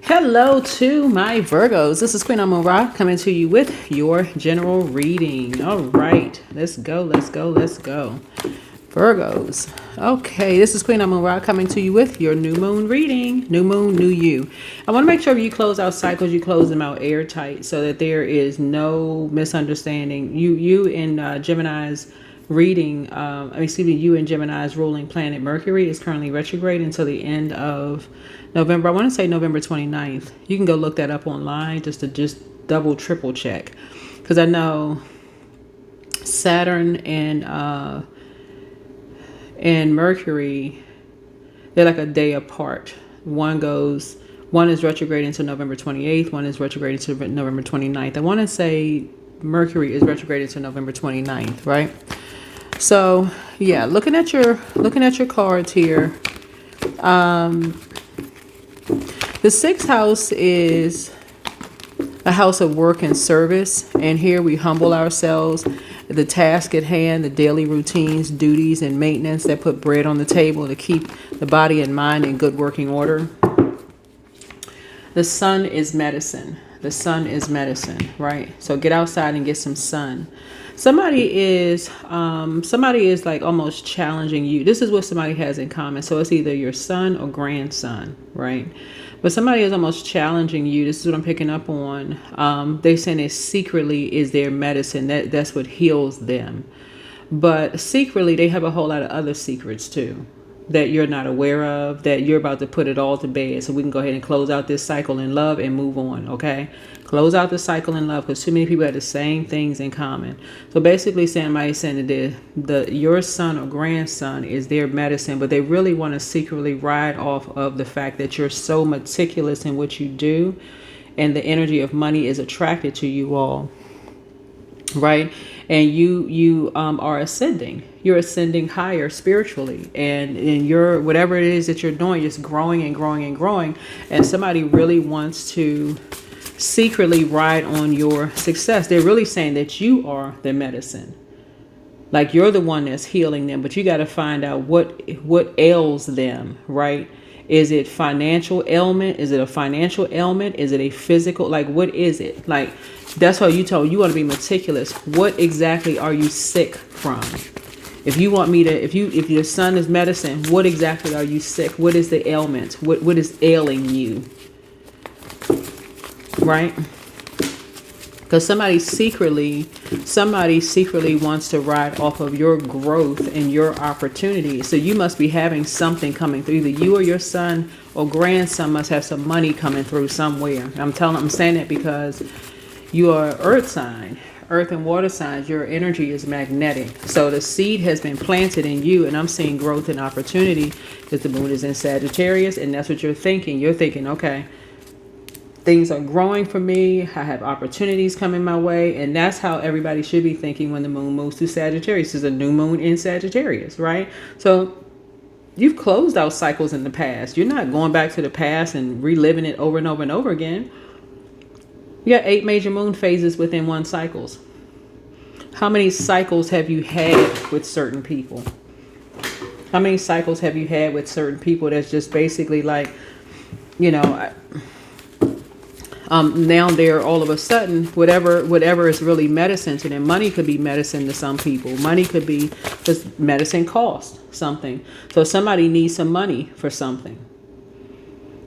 Hello to my Virgos. This is Queen Amora coming to you with your general reading. All right, let's go. Virgos. Okay, this is Queen Amora coming to you with your new moon reading. New moon, new you. I want to make sure you close out cycles, you close them out airtight so that there is no misunderstanding. You in Gemini's reading, you and Gemini's ruling planet Mercury is currently retrograde until the end of November. I want to say November 29th. You can go look that up online just to double, triple check. Because I know Saturn and Mercury, they're like a day apart. One is retrograde until November 28th. One is retrograde until November 29th. I want to say Mercury is retrograde until November 29th, right? So yeah, looking at your cards here. The sixth house is a house of work and service, and here we humble ourselves. The task at hand, the daily routines, duties, and maintenance that put bread on the table to keep the body and mind in good working order. The sun is medicine. The sun is medicine, right? So get outside and get some sun. Somebody is like almost challenging you. This is what somebody has in common. So it's either your son or grandson, right? But somebody is almost challenging you. This is what I'm picking up on. They're saying it secretly is their medicine. That's what heals them. But secretly, they have a whole lot of other secrets too that you're not aware of, that you're about to put it all to bed. So we can go ahead and close out this cycle in love and move on, okay? Close out the cycle in love because too many people have the same things in common. So basically somebody's saying that your son or grandson is their medicine, but they really want to secretly ride off of the fact that you're so meticulous in what you do and the energy of money is attracted to you all, right? And you are ascending. You're ascending higher spiritually, and your whatever it is that you're doing, just growing and growing and growing. And somebody really wants to secretly ride on your success. They're really saying that you are their medicine, like you're the one that's healing them. But you got to find out what ails them, right? Is it financial ailment? Is it a financial ailment? Is it a physical? Like, what is it? Like, that's why you want to be meticulous. What exactly are you sick from? If you want me to, if your son is medicine, what exactly are you sick? What is the ailment? What is ailing you? Right? Because somebody secretly wants to ride off of your growth and your opportunity. So you must be having something coming through. Either you or your son or grandson must have some money coming through somewhere. I'm saying that because you are earth sign, earth and water signs. Your energy is magnetic. So the seed has been planted in you, and I'm seeing growth and opportunity because the moon is in Sagittarius, and that's what you're thinking. You're thinking, okay, things are growing for me. I have opportunities coming my way. And that's how everybody should be thinking when the moon moves to Sagittarius. There's a new moon in Sagittarius, right? So you've closed out cycles in the past. You're not going back to the past and reliving it over and over and over again. You got 8 major moon phases within one cycles. How many cycles have you had with certain people? How many cycles have you had with certain people that's just basically like, now they're all of a sudden, whatever is really medicine to them. Money could be medicine to some people. Money could be, because medicine costs something. So somebody needs some money for something.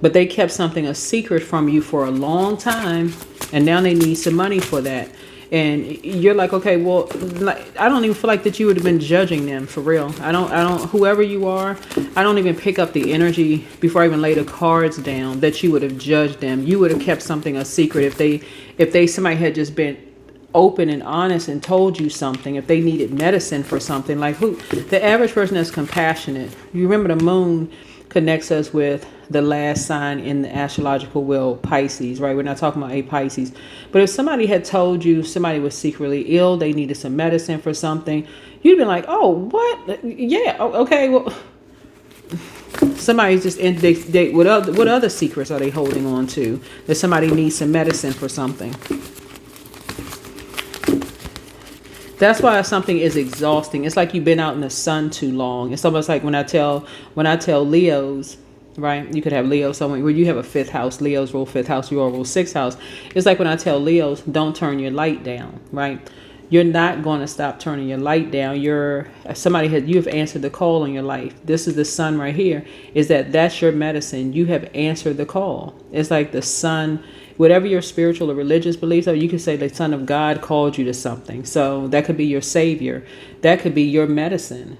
But they kept something a secret from you for a long time, and now they need some money for that. And you're like, okay, well, I don't even feel like that you would have been judging them for real. I don't, whoever you are, I don't even pick up the energy before I even lay the cards down that you would have judged them. You would have kept something a secret if somebody had just been open and honest and told you something, if they needed medicine for something. Like the average person that's compassionate. You remember the moon connects us with the last sign in the astrological wheel, Pisces, right? We're not talking about a Pisces. But if somebody had told you somebody was secretly ill, they needed some medicine for something, you'd be like, oh, what? Yeah, okay, well, somebody's just what other secrets are they holding on to that somebody needs some medicine for something? That's why something is exhausting. It's like you've been out in the sun too long. It's almost like when I tell Leos, right? You could have Leo somewhere where you have a fifth house. Leo's rule fifth house, you all rule sixth house. It's like when I tell Leos, don't turn your light down, right? You're not going to stop turning your light down. You have answered the call in your life. This is the sun right here, is that's your medicine. You have answered the call. It's like the sun, whatever your spiritual or religious beliefs are, you could say the Son of God called you to something. So that could be your savior. That could be your medicine.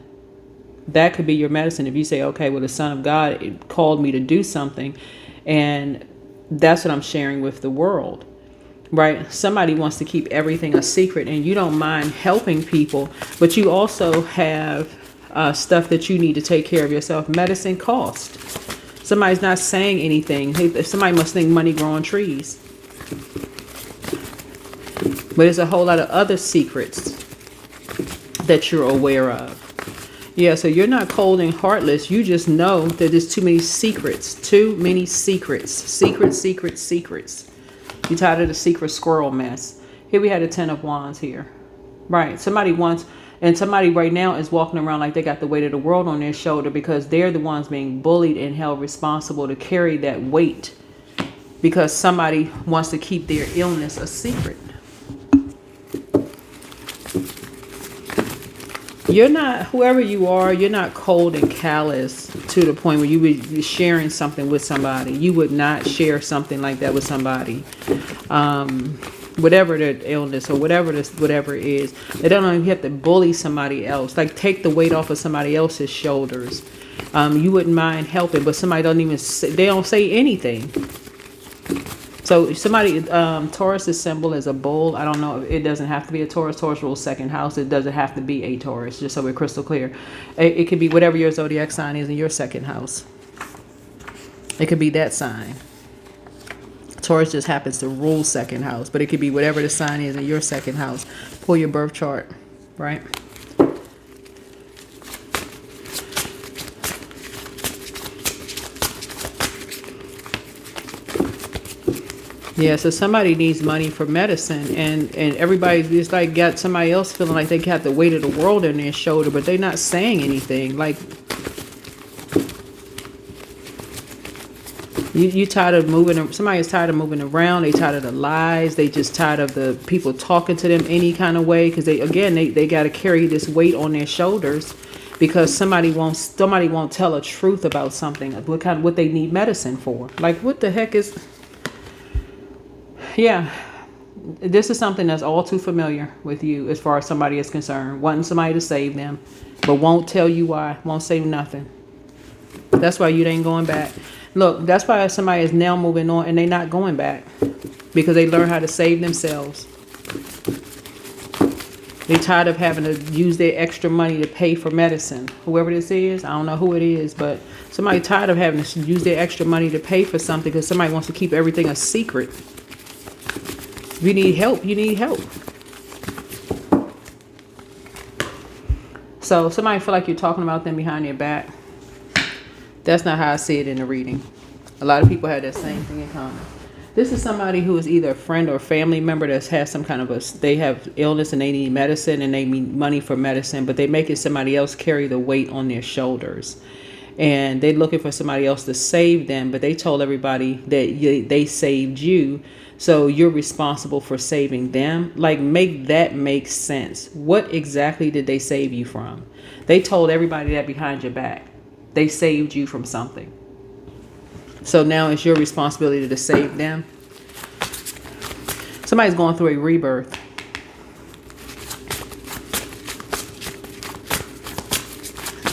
That could be your medicine. If you say, okay, well, the Son of God called me to do something, and that's what I'm sharing with the world, right? Somebody wants to keep everything a secret, and you don't mind helping people, but you also have stuff that you need to take care of yourself. Medicine cost. Somebody's not saying anything. Somebody must think money grow on trees. But there's a whole lot of other secrets that you're aware of. Yeah, so you're not cold and heartless. You just know that there's too many secrets. Too many secrets. Secrets. You tired of the secret squirrel mess. Here we had a 10 of wands here. Right. Somebody right now is walking around like they got the weight of the world on their shoulder because they're the ones being bullied and held responsible to carry that weight because somebody wants to keep their illness a secret. You're not, whoever you are, you're not cold and callous to the point where you would be sharing something with somebody. You would not share something like that with somebody. Whatever their illness or whatever it is. They don't even have to bully somebody else. Like take the weight off of somebody else's shoulders. You wouldn't mind helping, but somebody they don't say anything. So somebody, Taurus's symbol is a bull. I don't know. It doesn't have to be a Taurus. Taurus rules second house. It doesn't have to be a Taurus, just so we're crystal clear. It could be whatever your zodiac sign is in your second house. It could be that sign. Taurus just happens to rule second house, but it could be whatever the sign is in your second house. Pull your birth chart, right? Yeah, so somebody needs money for medicine, and everybody just like got somebody else feeling like they got the weight of the world on their shoulder, but they're not saying anything. Like you tired of moving. Somebody is tired of moving around. They tired of the lies. They just tired of the people talking to them any kind of way because they got to carry this weight on their shoulders because somebody won't tell a truth about something. What they need medicine for. Like what the heck is? Yeah, this is something that's all too familiar with you as far as somebody is concerned. Wanting somebody to save them, but won't tell you why. Won't say nothing. That's why you ain't going back. Look, that's why somebody is now moving on and they not going back. Because they learn how to save themselves. They tired of having to use their extra money to pay for medicine. Whoever this is, I don't know who it is, but somebody tired of having to use their extra money to pay for something because somebody wants to keep everything a secret. If you need help, you need help. So somebody feel like you're talking about them behind their back. That's not how I see it in the reading. A lot of people have that same thing in common. This is somebody who is either a friend or family member that has some kind of they have illness and they need medicine and they need money for medicine, but they're making somebody else carry the weight on their shoulders. And they're looking for somebody else to save them, but they told everybody that they saved you. So you're responsible for saving them. Like, make that make sense. What exactly did they save you from? They told everybody that behind your back. They saved you from something. So now it's your responsibility to save them. Somebody's going through a rebirth.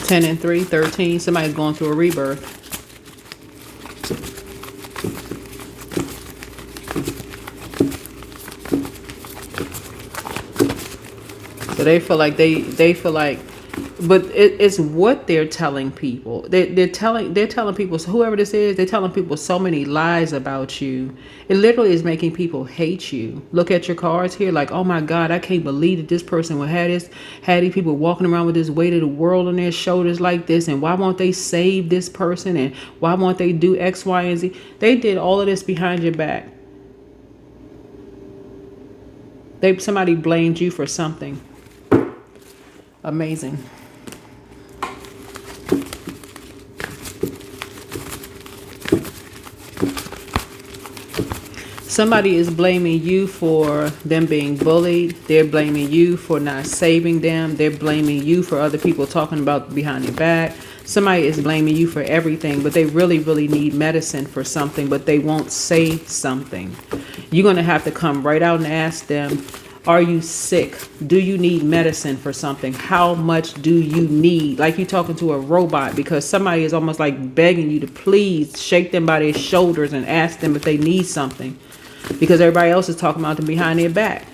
Ten and 3, 13. Somebody's going through a rebirth. So they feel like they feel like, but it's what they're telling people. They're telling people, so whoever this is, they're telling people so many lies about you. It literally is making people hate you. Look at your cards here, like, oh my God, I can't believe that this person would have these people walking around with this weight of the world on their shoulders like this, and why won't they save this person, and why won't they do X, Y, and Z? They did all of this behind your back. Somebody blamed you for something. Amazing. Somebody is blaming you for them being bullied. They're blaming you for not saving them. They're blaming you for other people talking about behind your back. Somebody is blaming you for everything, but they really, really need medicine for something, but they won't say something. You're going to have to come right out and ask them, are you sick? Do you need medicine for something? How much do you need? Like you're talking to a robot, because somebody is almost like begging you to please shake them by their shoulders and ask them if they need something. Because everybody else is talking about them behind their back.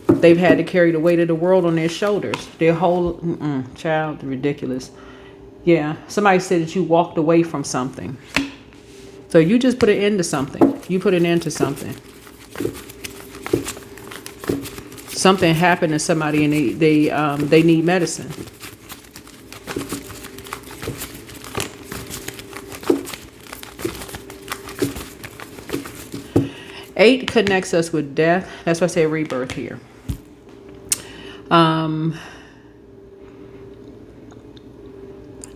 They've had to carry the weight of the world on their shoulders. Their whole, child, ridiculous. Yeah, somebody said that you walked away from something. So you just put an end to something. You put an end to something. Something happened to somebody and they need medicine. Eight connects us with death. That's why I say rebirth here.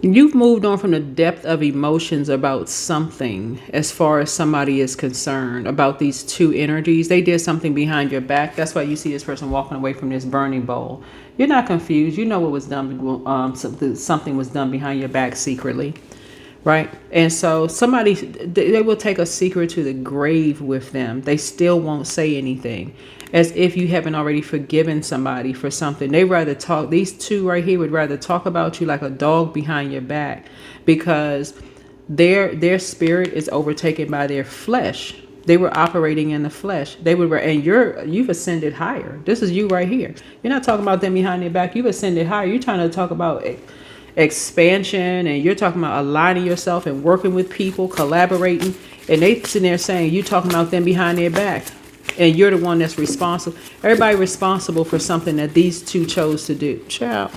You've moved on from the depth of emotions about something as far as somebody is concerned, about these two energies. They did something behind your back. That's why you see this person walking away from this burning bowl. You're not confused. You know what was done. Something was done behind your back secretly. Right. And so somebody, they will take a secret to the grave with them. They still won't say anything, as if you haven't already forgiven somebody for something. They rather talk. These two right here would rather talk about you like a dog behind your back, because their spirit is overtaken by their flesh. They were operating in the flesh. They would, and you've ascended higher. This is you right here. You're not talking about them behind their back. You've ascended higher. You're trying to talk about expansion, and you're talking about aligning yourself and working with people, collaborating, and they sitting there saying you talking about them behind their back, and you're the one that's responsible. Everybody responsible for something that these two chose to do. Ciao.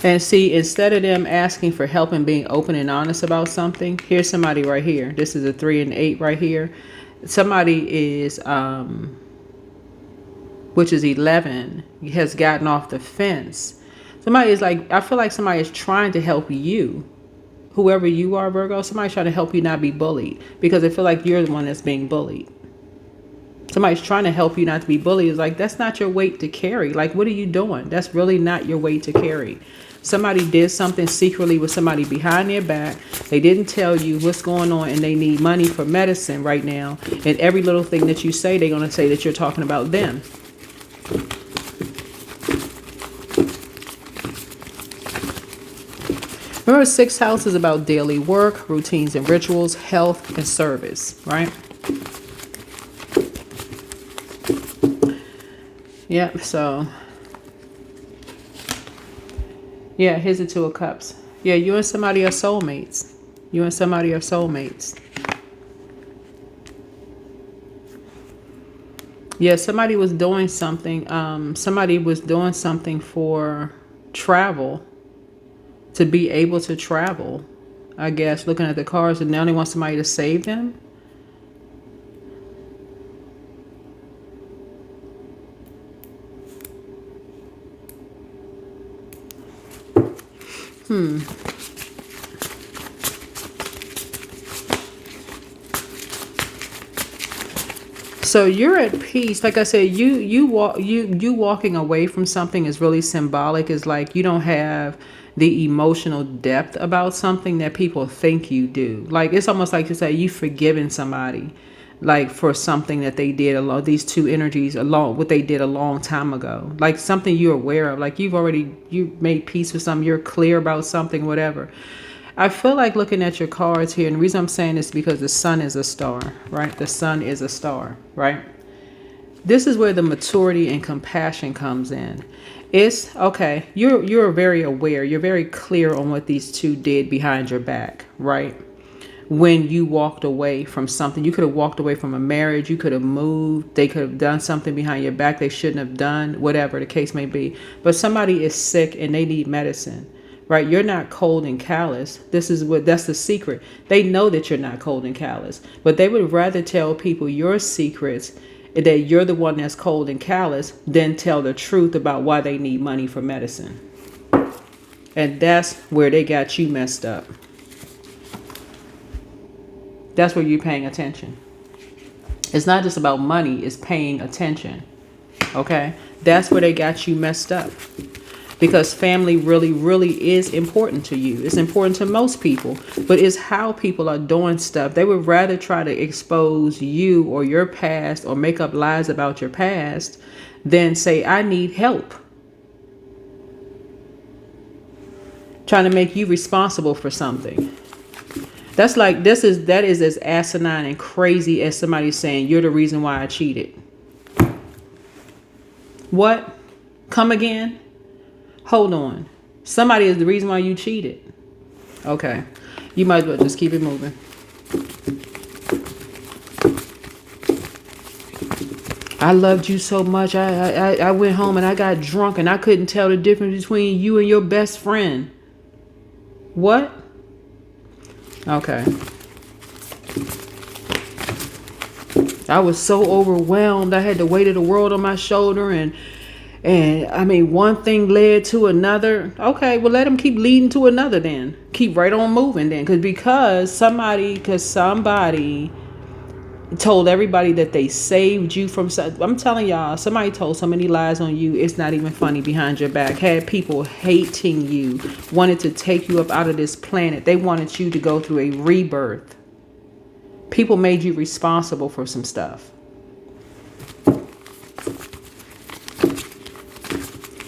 And see, instead of them asking for help and being open and honest about something, here's somebody right here. This is a 3 and 8 right here. Somebody is, which is 11, has gotten off the fence. Somebody is like, I feel like somebody is trying to help you. Whoever you are, Virgo, somebody's trying to help you not be bullied, because I feel like you're the one that's being bullied. Somebody's trying to help you not to be bullied. It's like, that's not your weight to carry. Like, what are you doing? That's really not your weight to carry. Somebody did something secretly with somebody behind their back. They didn't tell you what's going on, and they need money for medicine right now. And every little thing that you say, they're going to say that you're talking about them. Remember, 6th house is about daily work, routines and rituals, health and service, right? Yep, so yeah, here's the 2 of Cups. Yeah, you and somebody are soulmates. You and somebody are soulmates. Yeah, somebody was doing something. Somebody was doing something for travel, to be able to travel, I guess, looking at the cards, and now they want somebody to save them. So you're at peace. Like I said, you walking away from something is really symbolic. It's like you don't have the emotional depth about something that people think you do. Like, it's almost like to say you've forgiven somebody, like, for something that they did along, these two energies along, what they did a long time ago, like something you're aware of, like you made peace with something, you're clear about something, whatever. I feel like looking at your cards here, and the reason I'm saying this is because the sun is a star, right? The sun is a star, right? This is where the maturity and compassion comes in. It's okay. You're very aware. You're very clear on what these two did behind your back, right? When you walked away from something, you could have walked away from a marriage. You could have moved. They could have done something behind your back they shouldn't have done, whatever the case may be. But somebody is sick and they need medicine, right? You're not cold and callous. That's the secret. They know that you're not cold and callous, but they would rather tell people your secrets that you're the one that's cold and callous, then tell the truth about why they need money for medicine. And that's where they got you messed up. That's where you're paying attention. It's not just about money, it's paying attention. Okay? That's where they got you messed up. Because family really, really is important to you. It's important to most people. But it's how people are doing stuff. They would rather try to expose you or your past or make up lies about your past than say, I need help. Trying to make you responsible for something. That's like, that is as asinine and crazy as somebody saying, you're the reason why I cheated. What? Come again? Hold on. Somebody is the reason why you cheated. Okay. You might as well just keep it moving. I loved you so much. I went home and I got drunk and I couldn't tell the difference between you and your best friend. What? Okay. I was so overwhelmed. I had the weight of the world on my shoulder and I mean, one thing led to another. Okay, well, let them keep leading to another then. Keep right on moving then. Because somebody told everybody that they saved you from something. I'm telling y'all, somebody told so many lies on you, it's not even funny behind your back. Had people hating you, wanted to take you up out of this planet. They wanted you to go through a rebirth. People made you responsible for some stuff.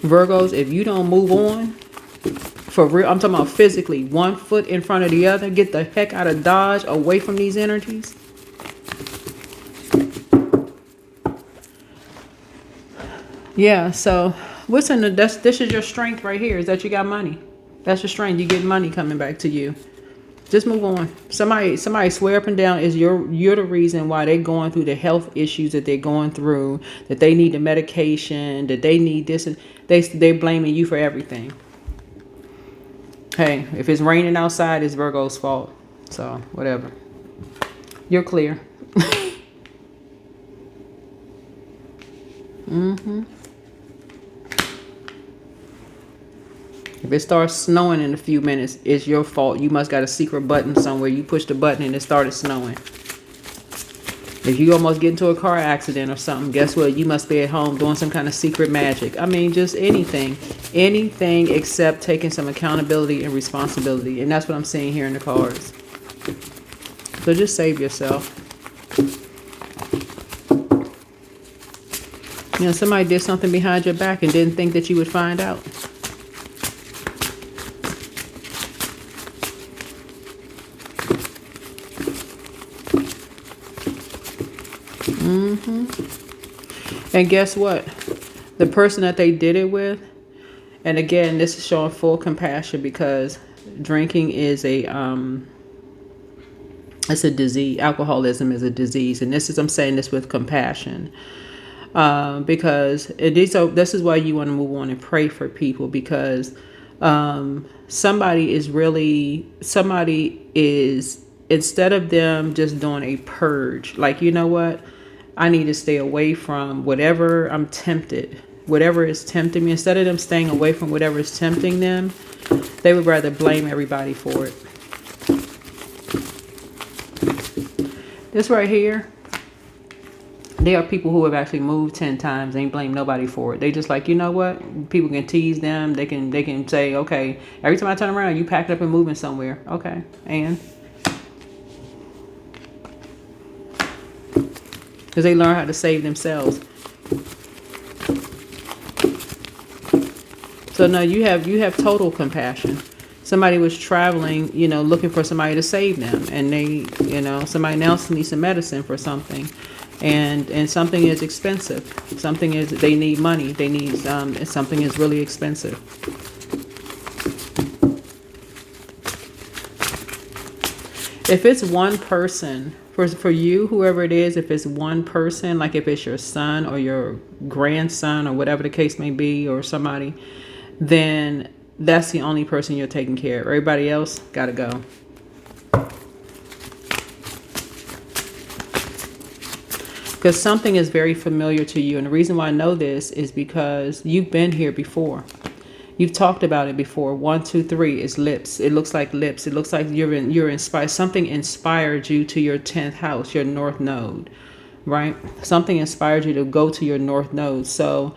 Virgos, if you don't move on, for real, I'm talking about physically, 1 foot in front of the other, get the heck out of Dodge, away from these energies. Yeah, so what's in this is your strength right here, is that you got money. That's your strength. You get money coming back to you. Just move on. Somebody swear up and down is you're the reason why they're going through the health issues that they're going through, that they need the medication, that they need this, and they're blaming you for everything. Hey, if it's raining outside, it's Virgo's fault. So whatever. You're clear. If it starts snowing in a few minutes, it's your fault. You must got a secret button somewhere. You pushed the button and it started snowing. If you almost get into a car accident or something, guess what? You must be at home doing some kind of secret magic. I mean, just anything. Anything except taking some accountability and responsibility. And that's what I'm seeing here in the cards. So just save yourself. You know, somebody did something behind your back and didn't think that you would find out. And guess what? The person that they did it with, and again, this is showing full compassion because drinking is it's a disease. Alcoholism is a disease. And I'm saying this with compassion. Because this is why you want to move on and pray for people, because somebody is, instead of them just doing a purge, like, you know what? I need to stay away from whatever I'm tempted, whatever is tempting me. Instead of them staying away from whatever is tempting them, they would rather blame everybody for it. This right here, there are people who have actually moved 10 times. They ain't blame nobody for it. They just like, you know what? People can tease them. They can say, okay, every time I turn around, you packed up and moving somewhere. Okay, and because they learn how to save themselves. So no, you have total compassion. Somebody was traveling, you know, looking for somebody to save them, and they, you know, somebody else needs some medicine for something, and something is expensive. Something is, they need money. They need something is really expensive. If it's one person, for you, whoever it is, if it's one person, like if it's your son or your grandson or whatever the case may be, or somebody, then that's the only person you're taking care of. Everybody else gotta go. because something is very familiar to you. And the reason why I know this is because you've been here before. You've talked about it before. 1, 2, 3 is lips. It looks like lips. It looks like you're inspired. Something inspired you to your 10th house, your north node, right? Something inspired you to go to your north node. So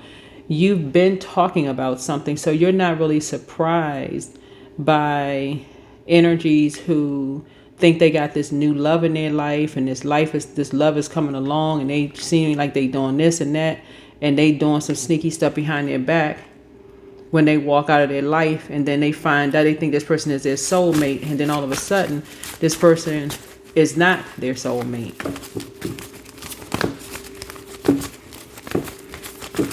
you've been talking about something. So you're not really surprised by energies who think they got this new love in their life, and this love is coming along, and they seem like they doing this and that, and they doing some sneaky stuff behind their back when they walk out of their life, and then they find that they think this person is their soulmate, and then all of a sudden this person is not their soulmate.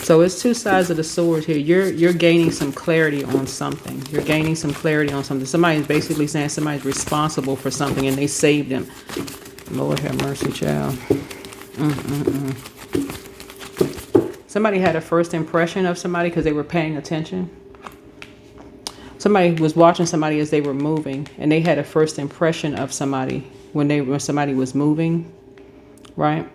So it's two sides of the sword here. You're gaining some clarity on something. You're gaining some clarity on something. Somebody's basically saying somebody's responsible for something and they saved them. Lord have mercy, child. Somebody had a first impression of somebody because they were paying attention. Somebody was watching somebody as they were moving, and they had a first impression of somebody when somebody was moving, right?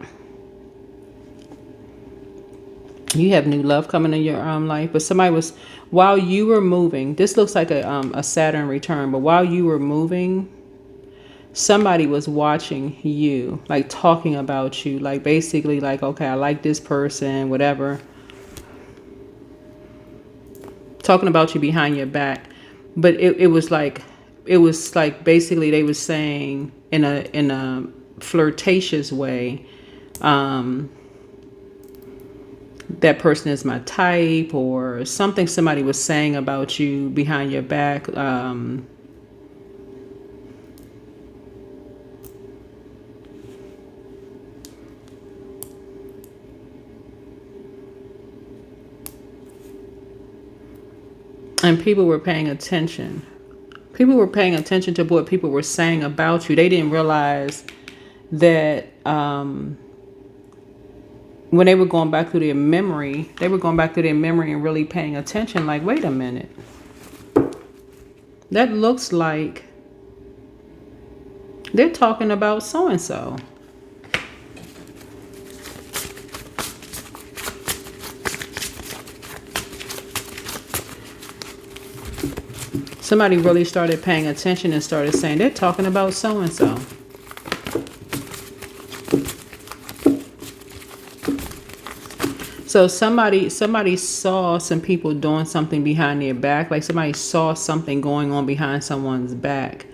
You have new love coming in your life, but somebody was, while you were moving, this looks like a Saturn return, but while you were moving, somebody was watching you, like talking about you, like basically like, okay, I like this person, whatever. Talking about you behind your back. But it was like basically they were saying in a flirtatious way, that person is my type, or something somebody was saying about you behind your back. And people were paying attention. People were paying attention to what people were saying about you. They didn't realize that when they were going back through their memory, and really paying attention, like, wait a minute. That looks like they're talking about so-and-so. Somebody really started paying attention and started saying, they're talking about so-and-so. So somebody saw some people doing something behind their back, like somebody saw something going on behind someone's back.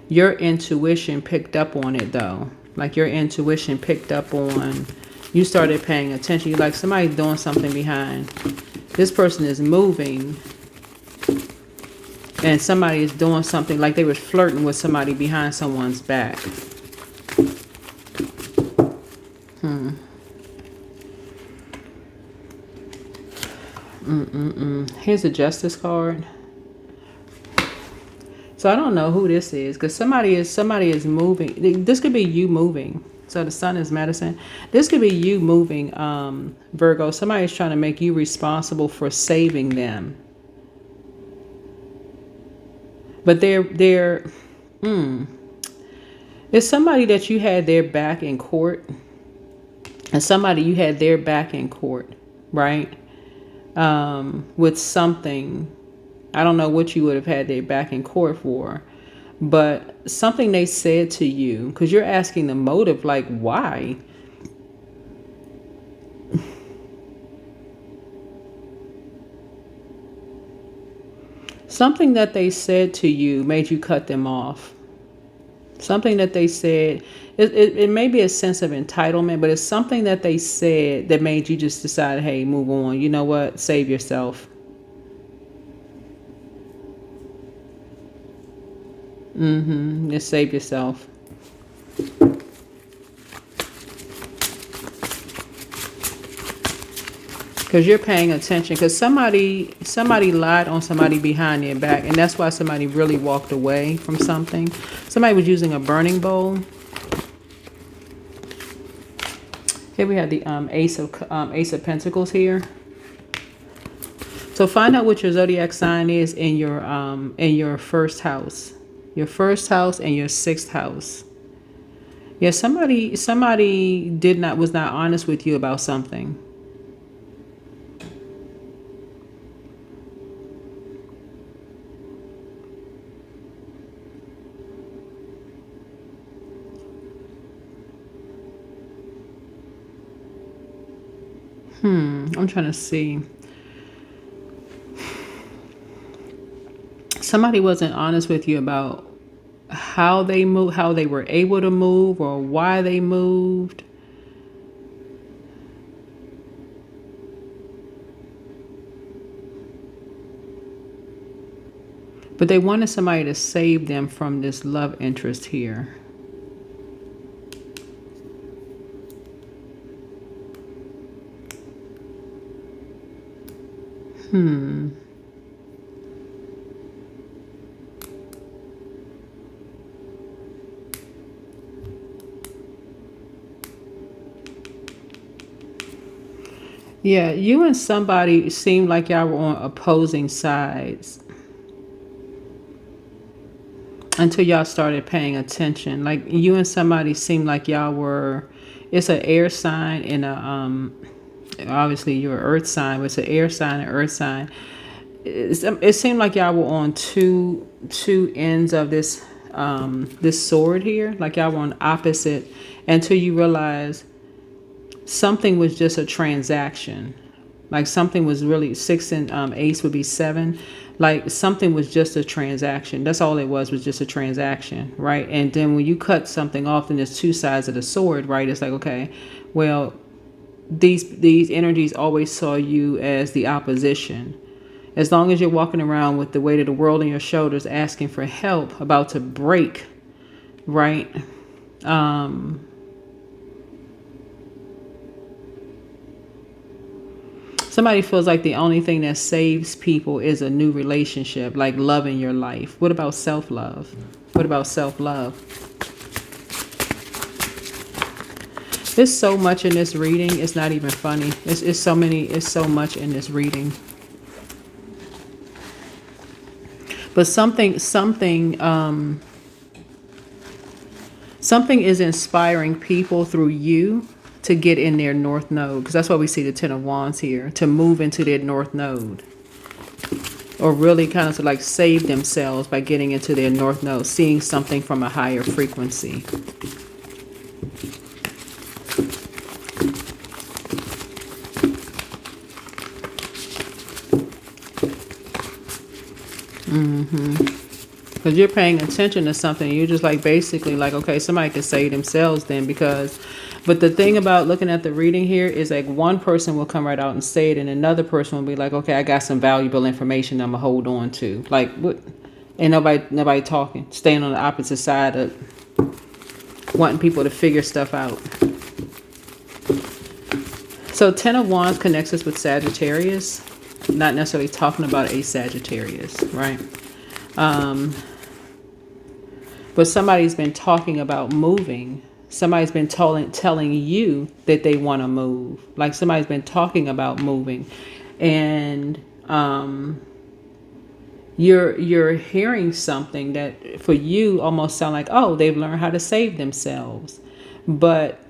Your intuition picked up on it though. Like your intuition picked up on, you started paying attention. You're like, somebody's doing something behind. This person is moving. And somebody is doing something, like they were flirting with somebody behind someone's back. Here's a justice card. So I don't know who this is, because somebody is moving. This could be you moving. So the sun is medicine. This could be you moving, Virgo. Somebody is trying to make you responsible for saving them. But it's somebody that you had their back in court, and somebody you had their back in court, right? With something, I don't know what you would have had their back in court for, but something they said to you, because you're asking the motive, like, why? Something that they said to you made you cut them off. Something that they said, it may be a sense of entitlement, but it's something that they said that made you just decide, hey, move on. You know what? Save yourself. Just save yourself. Because you're paying attention. Because somebody lied on somebody behind their back. And that's why somebody really walked away from something. Somebody was using a burning bowl. Here we have the Ace of Pentacles here. So find out what your zodiac sign is in your first house. Your first house and your sixth house. Yeah, somebody was not honest with you about something. I'm trying to see. Somebody wasn't honest with you about how they moved, how they were able to move, or why they moved. But they wanted somebody to save them from this love interest here. Yeah, you and somebody seemed like y'all were on opposing sides until y'all started paying attention. Like you and somebody seemed like y'all were. It's an air sign and a obviously you're an earth sign, but it's an air sign and earth sign. It seemed like y'all were on two ends of this sword here, like y'all were on opposite, until you realize something was just a transaction. Like something was really six and ace would be seven. Like something was just a transaction. That's all it was just a transaction, right? And then when you cut something off, then there's two sides of the sword, right? It's like, okay, well, these energies always saw you as the opposition. As long as you're walking around with the weight of the world on your shoulders, asking for help, about to break, right? Somebody feels like the only thing that saves people is a new relationship, like love in your life. What about self-love? What about self-love? There's so much in this reading. It's not even funny. It's so much in this reading. But something is inspiring people through you to get in their north node, because that's why we see the Ten of Wands here, to move into their north node, or really kind of to like save themselves by getting into their north node, seeing something from a higher frequency. Because you're paying attention to something, you're just like basically like, okay, somebody can save themselves then, because but the thing about looking at the reading here is like one person will come right out and say it, and another person will be like, okay, I got some valuable information I'm gonna hold on to. Like what? Ain't nobody talking, staying on the opposite side of wanting people to figure stuff out. So Ten of Wands connects us with Sagittarius, not necessarily talking about a Sagittarius, right? But somebody's been talking about moving. Somebody's been telling you that they want to move. Like somebody's been talking about moving, and you're hearing something that for you almost sound like, oh, they've learned how to save themselves, but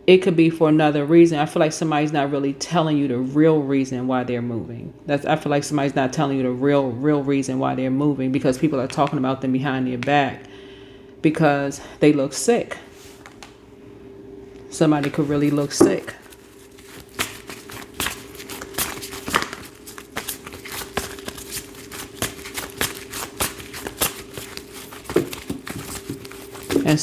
it could be for another reason. I feel like somebody's not really telling you the real reason why they're moving. I feel like somebody's not telling you the real reason why they're moving, because people are talking about them behind their back because they look sick. Somebody could really look sick. And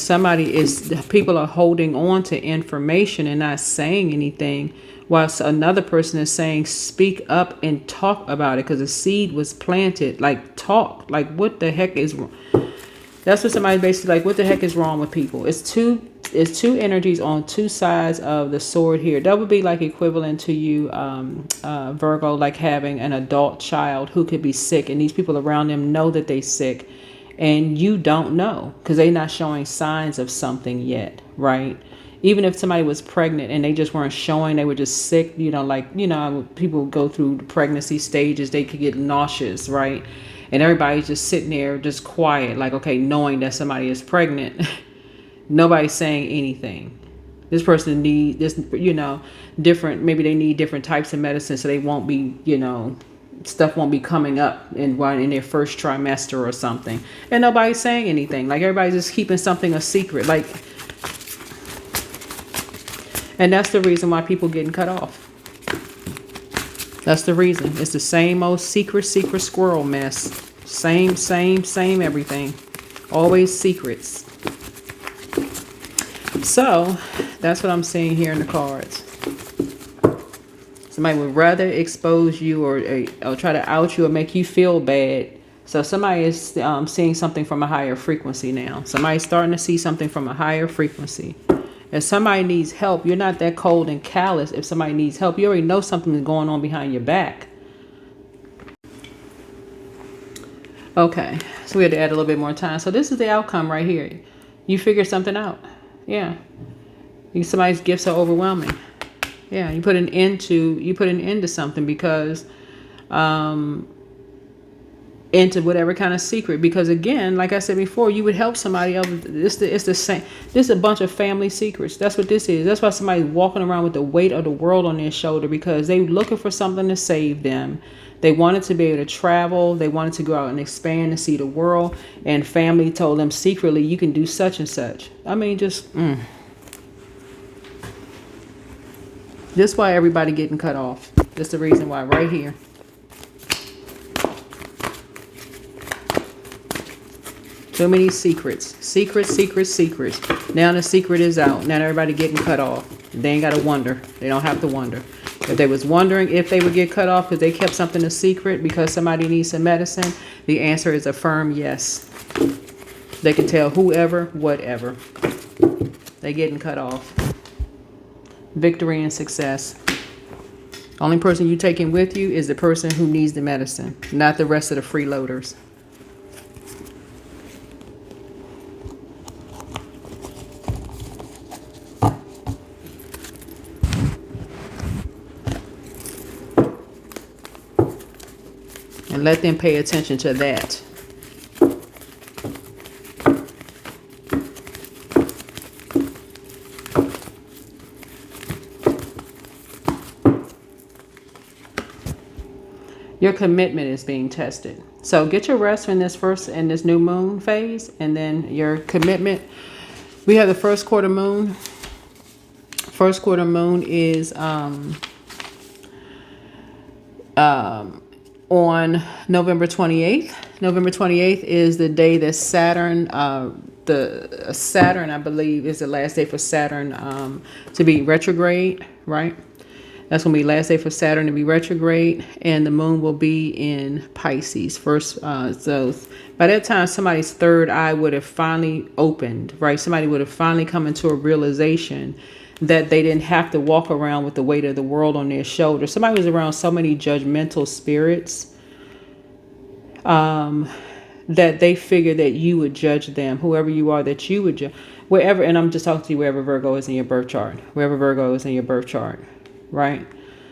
people are holding on to information and not saying anything, whilst another person is saying, speak up and talk about it, because a seed was planted. Like, talk. Like, what the heck is wrong? That's what somebody's basically like, what the heck is wrong with people? It's two energies on two sides of the sword here. That would be like equivalent to you, Virgo, like having an adult child who could be sick, and these people around them know that they're sick, and you don't know because they're not showing signs of something yet, right? Even if somebody was pregnant and they just weren't showing, they were just sick, people go through the pregnancy stages, they could get nauseous, right? And everybody's just sitting there just quiet, like, okay, knowing that somebody is pregnant. Nobody's saying anything. This person need this, different. Maybe they need different types of medicine, so they won't be, stuff won't be coming up in their first trimester or something. And nobody's saying anything. Like everybody's just keeping something a secret. Like, and that's the reason why people getting cut off. That's the reason. It's the same old secret squirrel mess. Same everything. Always secrets. So that's what I'm seeing here in the cards. Somebody would rather expose you or try to out you or make you feel bad. So somebody is seeing something from a higher frequency now. Somebody's starting to see something from a higher frequency. If somebody needs help, you're not that cold and callous. If somebody needs help, you already know something is going on behind your back. Okay, so we had to add a little bit more time. So this is the outcome right here. You figure something out. Yeah. Somebody's gifts are overwhelming. Yeah, you put an end to something because into whatever kind of secret, because again, like I said before, you would help somebody else. It's the same. This is a bunch of family secrets. That's what this is. That's why somebody's walking around with the weight of the world on their shoulder, because they're looking for something to save them. They wanted to be able to travel. They wanted to go out and expand and see the world. And family told them secretly, you can do such and such. I mean, just this why everybody getting cut off. That's the reason why right here. So many secrets. Secrets. Now the secret is out. Now everybody getting cut off. They ain't got to wonder. They don't have to wonder. If they was wondering if they would get cut off because they kept something a secret because somebody needs some medicine, the answer is a firm yes. They can tell whoever, whatever. They getting cut off. Victory and success. Only person you taking with you is the person who needs the medicine, not the rest of the freeloaders. And let them pay attention to that. Your commitment is being tested. So get your rest in this new moon phase, and then your commitment. We have the first quarter moon. First quarter moon is on November 28th. November 28th is the day that Saturn, Saturn, I believe, is the last day for Saturn to be retrograde, right? That's going to be the last day for Saturn to be retrograde, and the moon will be in Pisces. So by that time, somebody's third eye would have finally opened, right? Somebody would have finally come into a realization that they didn't have to walk around with the weight of the world on their shoulders. Somebody was around so many judgmental spirits that they figured that you would judge them, whoever you are, that you would judge. Wherever, and I'm just talking to you wherever Virgo is in your birth chart. Wherever Virgo is in your birth chart. Right?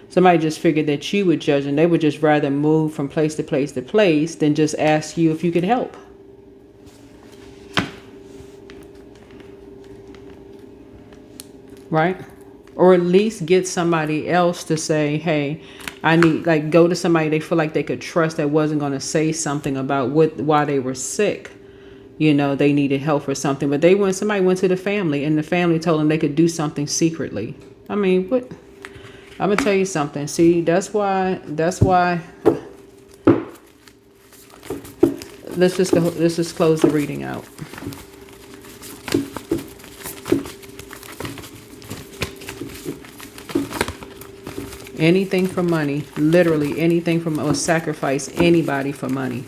Somebody just figured that you would judge, and they would just rather move from place to place to place than just ask you if you could help. Right? Or at least get somebody else to say, hey, I need, like, go to somebody they feel like they could trust that wasn't going to say something about why they were sick. They needed help or something. But somebody went to the family, and the family told them they could do something secretly. I mean, what? I'm going to tell you something. See, that's why let's just close the reading out. Anything for money, literally anything or sacrifice anybody for money.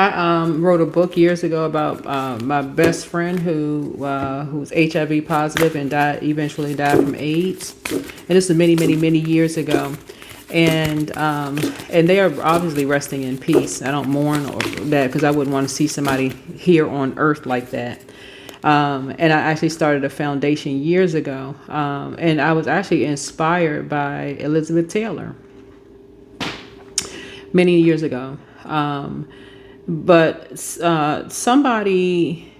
I wrote a book years ago about my best friend who was HIV positive and eventually died from AIDS, and this was many years ago. And they are obviously resting in peace. I don't mourn or that because I wouldn't want to see somebody here on earth like that. And I actually started a foundation years ago, and I was actually inspired by Elizabeth Taylor many years ago. But somebody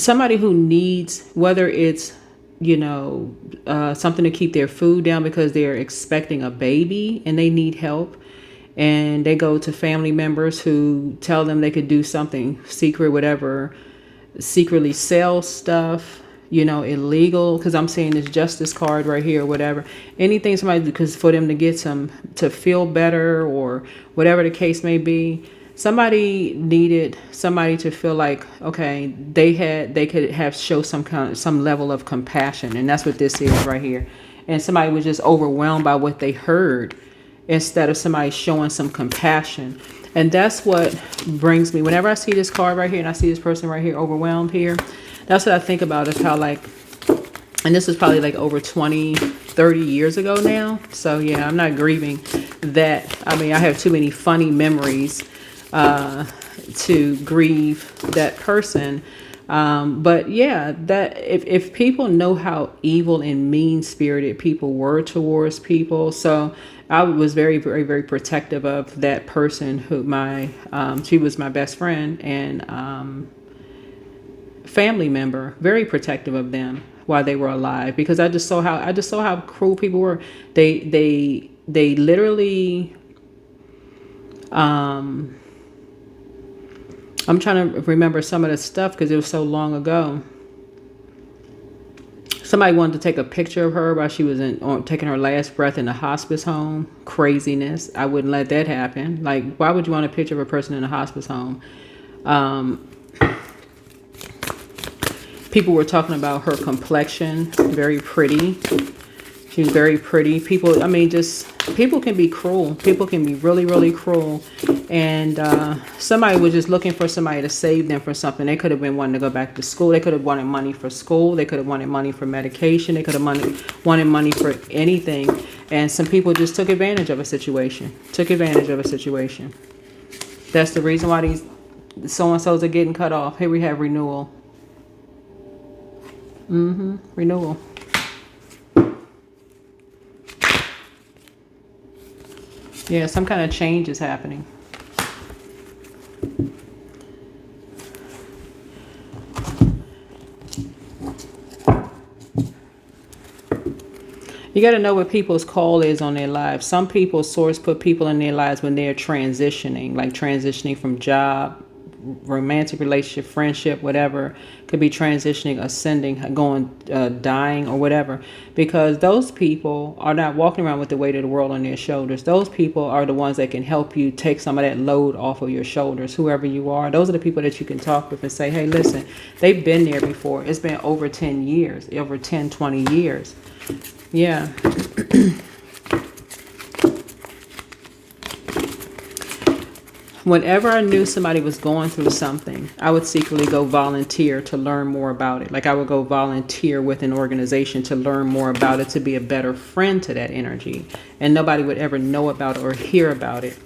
who needs, whether it's something to keep their food down because they're expecting a baby and they need help, and they go to family members who tell them they could do something secret, whatever, secretly sell stuff, illegal, because I'm seeing this justice card right here, whatever, anything somebody, because for them to get to feel better or whatever the case may be. Somebody needed somebody to feel like, okay, they could have show some level of compassion, and that's what this is right here. And somebody was just overwhelmed by what they heard instead of somebody showing some compassion. And that's what brings me, whenever I see this card right here and I see this person right here overwhelmed here, that's what I think about, is how, like, and this is probably like over 20-30 years ago now. So yeah, I'm not grieving that. I mean, I have too many funny memories to grieve that person. But yeah, that if people know how evil and mean spirited people were towards people, so I was very, very, very protective of that person who she was my best friend and family member, very protective of them while they were alive, because I just saw how cruel people were. They literally, I'm trying to remember some of the stuff because it was so long ago. Somebody wanted to take a picture of her while she was taking her last breath in a hospice home. Craziness. I wouldn't let that happen. Like, why would you want a picture of a person in a hospice home? People were talking about her complexion. Very pretty. She was very pretty. People can be cruel. People can be really, really cruel. And somebody was just looking for somebody to save them from something. They could have been wanting to go back to school. They could have wanted money for school. They could have wanted money for medication. They could have wanted money for anything. And some people just took advantage of a situation. That's the reason why these so-and-sos are getting cut off. Here we have renewal. Renewal. Yeah, some kind of change is happening. You got to know what people's call is on their lives. Some people, source put people in their lives when they're transitioning, like transitioning from job, romantic relationship, friendship, whatever. Could be transitioning, ascending, going, dying, or whatever. Because those people are not walking around with the weight of the world on their shoulders. Those people are the ones that can help you take some of that load off of your shoulders, whoever you are. Those are the people that you can talk with and say, hey, listen, they've been there before. It's been over 10 years, over 10, 20 years. Yeah. Whenever I knew somebody was going through something, I would secretly go volunteer to learn more about it. Like I would go volunteer with an organization to learn more about it, to be a better friend to that energy. And nobody would ever know about it or hear about it